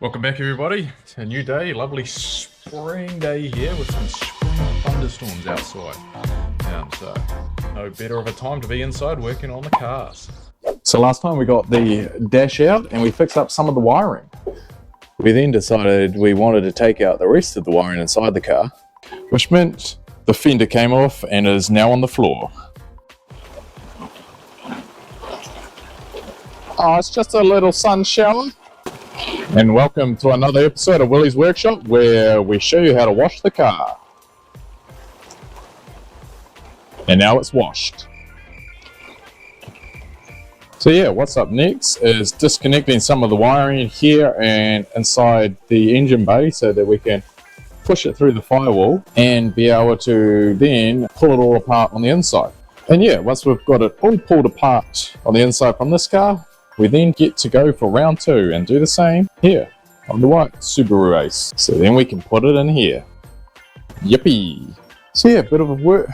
Welcome back, everybody. It's a new day, lovely spring day here with some thunderstorms outside. So no better of a time to be inside working on the cars. So last time we got the dash out and we fixed up some of the wiring. We then decided we wanted to take out the rest of the wiring inside the car, which meant the fender came off and is now on the floor. Oh, it's just a little sun shower. And welcome to another episode of Willies Workshop, where we show you how to wash the car. And now it's washed. So yeah, what's up next is disconnecting some of the wiring here and inside the engine bay so that we can push it through the firewall and be able to then pull it all apart on the inside. And yeah, once we've got it all pulled apart on the inside from this car, we then get to go for round 2 and do the same here on the white Subaru Ace. So then we can put it in here. Yippee! So yeah, bit of work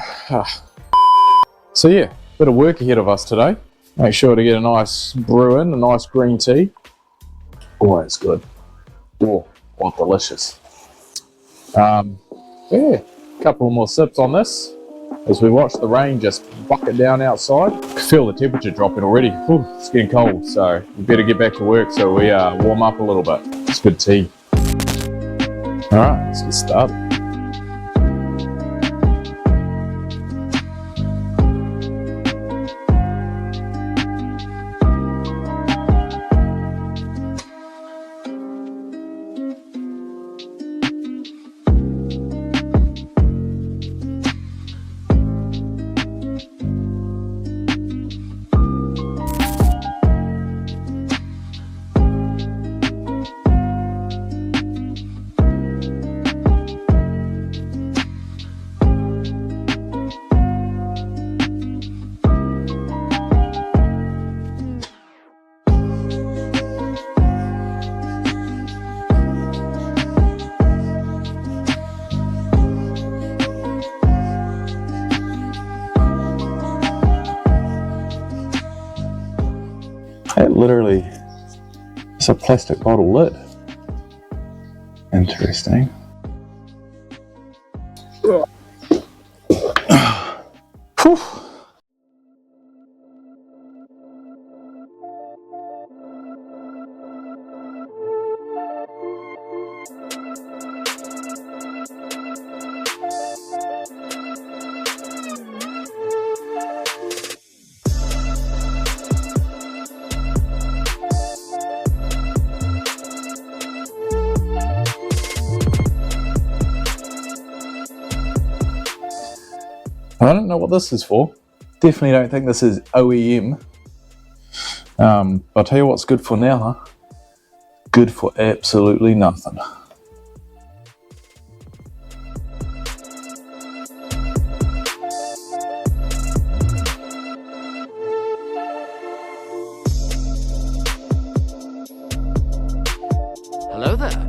ahead of us today. Make sure to get a nice brew in, a nice green tea. Always good. Oh, what delicious. Yeah, a couple more sips on this as we watch the rain just bucket down outside. I feel the temperature dropping already. Whew, it's getting cold, so we better get back to work so we warm up a little bit. It's good tea. All right, let's get started. That literally is a plastic bottle lid. Interesting. Whew. I don't know what this is for. Definitely don't think this is OEM. But I'll tell you what's good for now, huh? Good for absolutely nothing. Hello there.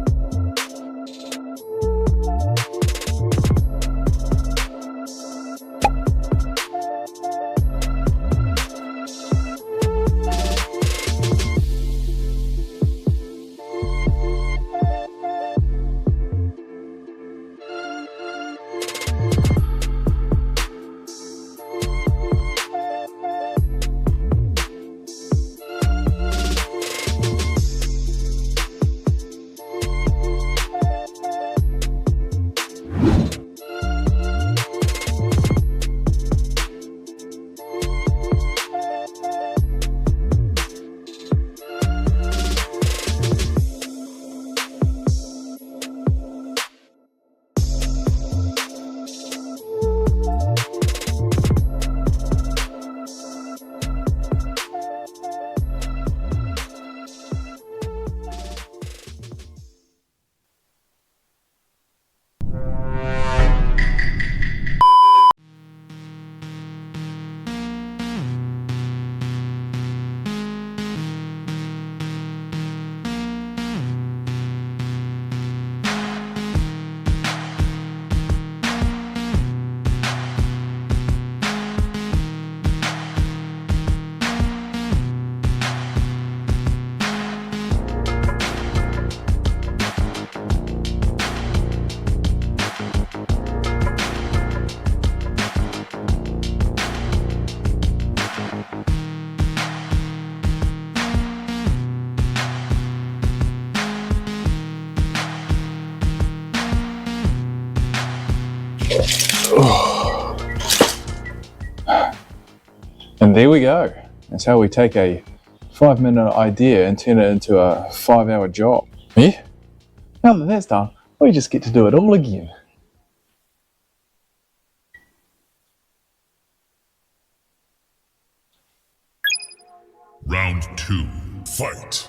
And there we go. That's how we take a 5-minute idea and turn it into a 5-hour job. Yeah? Now that that's done, we just get to do it all again. Round 2, fight!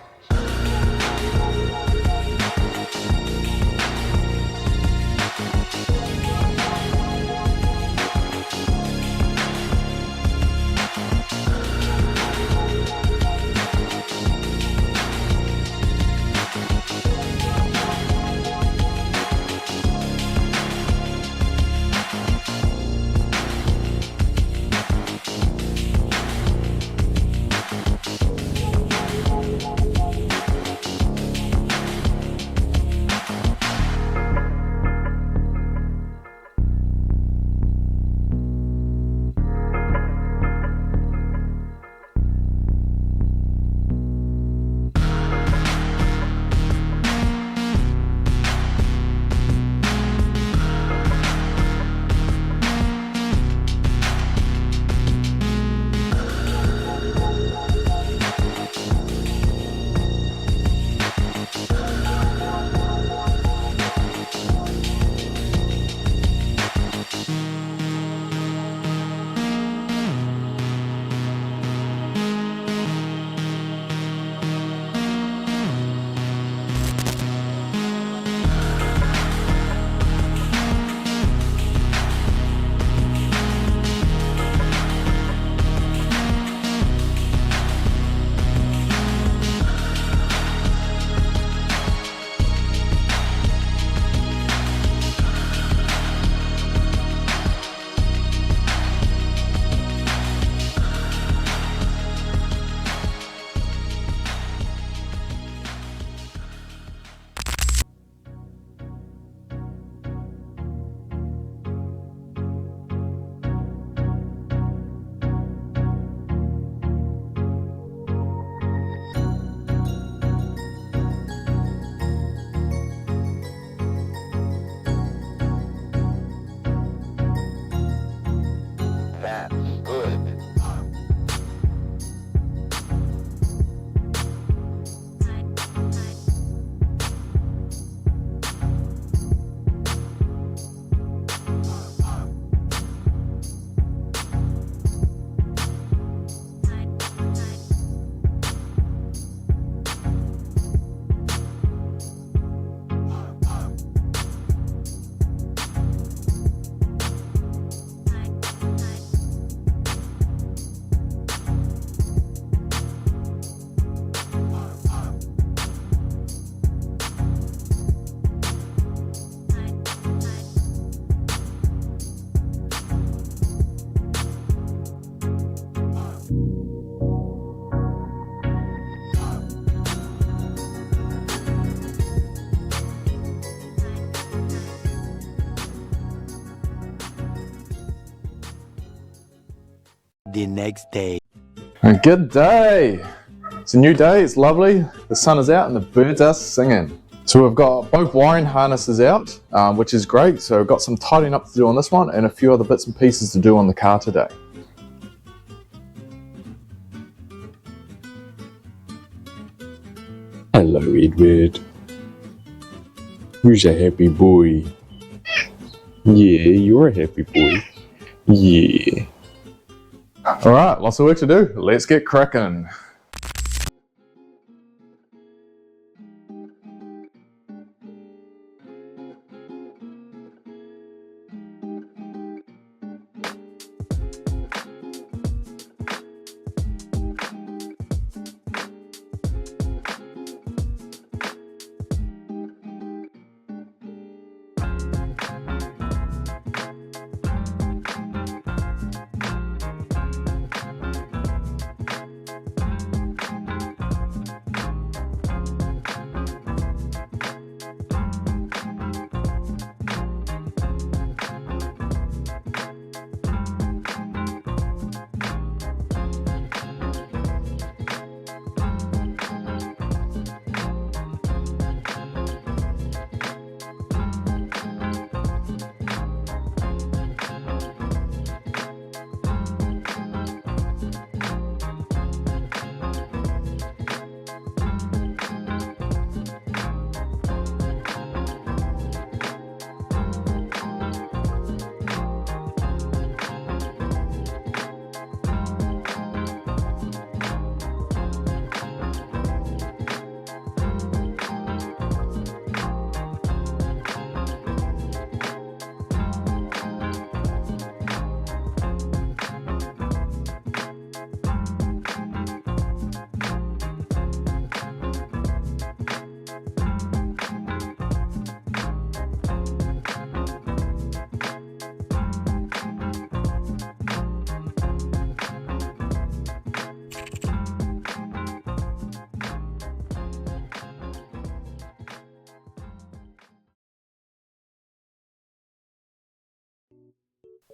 The next day. A good day. It's a new day, it's lovely. The sun is out and the birds are singing. So we've got both wiring harnesses out, which is great. So we've got some tidying up to do on this one and a few other bits and pieces to do on the car today. Hello, Edward. Who's a happy boy? Yeah, you're a happy boy. Yeah. Alright, lots of work to do. Let's get cracking.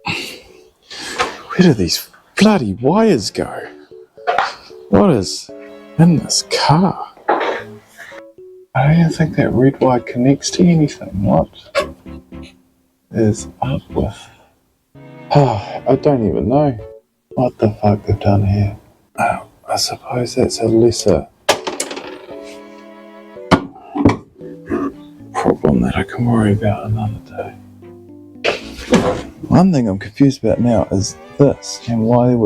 Where do these bloody wires go? What is in this car? I don't think that red wire connects to anything. What is up with? I don't even know what the fuck they've done here. Oh, I suppose that's a lesser problem that I can worry about another day. One thing I'm confused about now is this, and why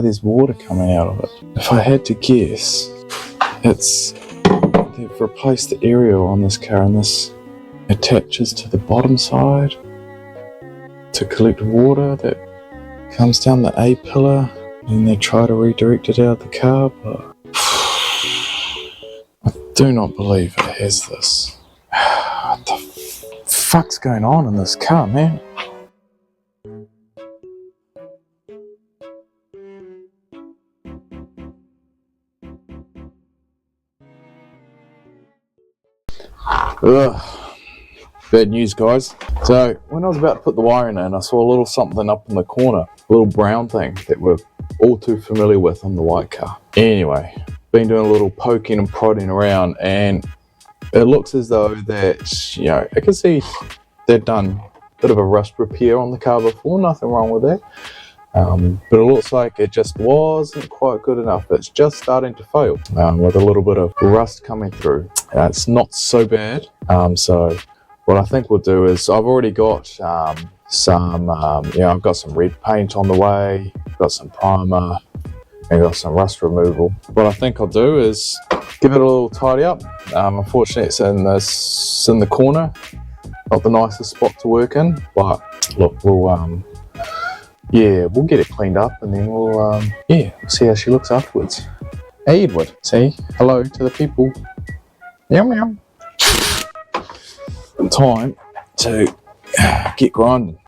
there's water coming out of it. If I had to guess, they've replaced the aerial on this car, and this attaches to the bottom side to collect water that comes down the A pillar, and they try to redirect it out of the car, but I do not believe it has this. What the fuck's going on in this car, man? Ugh. Bad news, guys. So when I was about to put the wiring in, I saw a little something up in the corner, a little brown thing that we're all too familiar with on the white car. Anyway, been doing a little poking and prodding around, and it looks as though that, you know, I can see they've done a bit of a rust repair on the car before, nothing wrong with that. But it looks like it just wasn't quite good enough. It's just starting to fail with a little bit of rust coming through. It's not so bad. So what I think we'll do is, I've already got I've got some red paint on the way, got some primer, and got some rust removal. What I think I'll do is give it a little tidy up. Unfortunately, it's in the corner, not the nicest spot to work in. But look, we'll get it cleaned up, and then we'll see how she looks afterwards. Hey Edward, say hello to the people. Meow meow. Time to get grinding.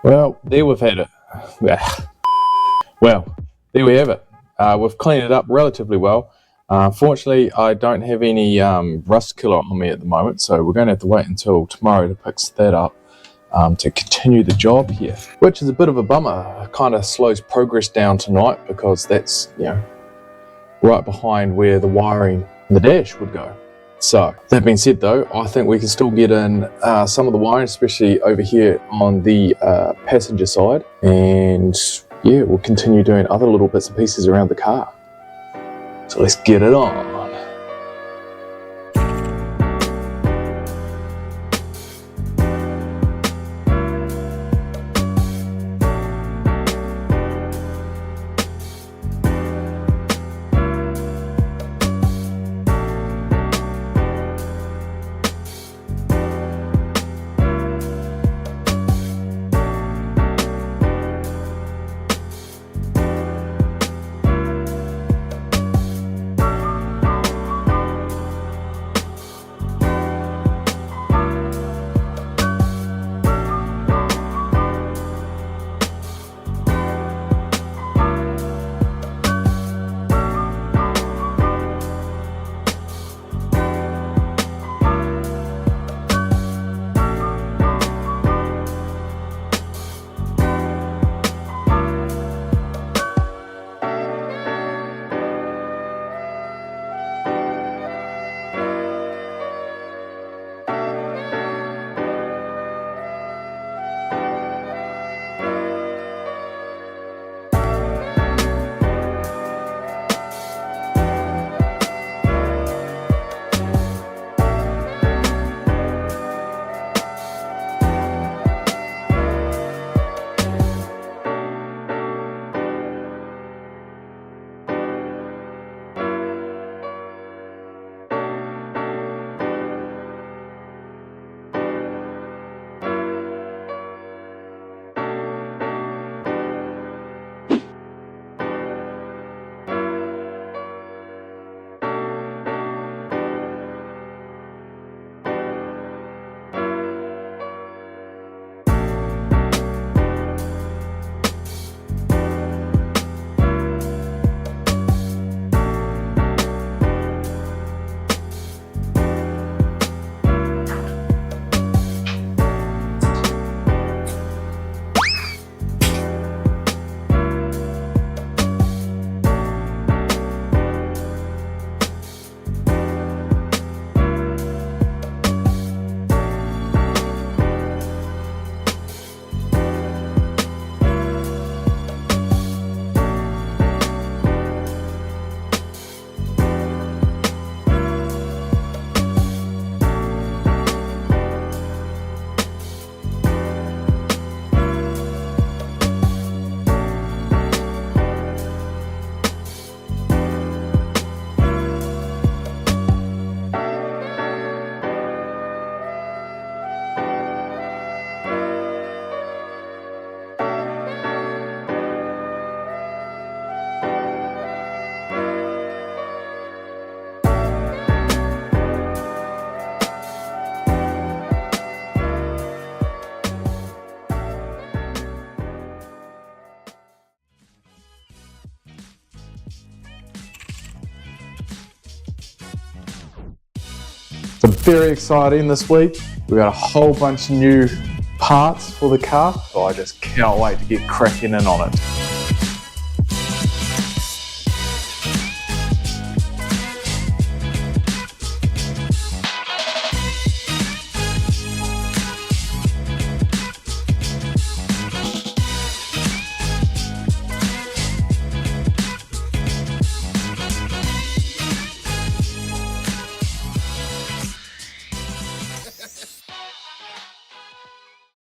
Well, there we've had it. Well, there we have it. We've cleaned it up relatively well. Fortunately, I don't have any rust killer on me at the moment, so we're going to have to wait until tomorrow to fix that up to continue the job here, which is a bit of a bummer. It kind of slows progress down tonight, because that's, you know, right behind where the wiring in the dash would go. So that being said, though, I think we can still get in some of the wiring, especially over here on the passenger side, and yeah, we'll continue doing other little bits and pieces around the car. So let's get it on. very exciting this week. We got a whole bunch of new parts for the car, so I just cannot wait to get cracking in on it.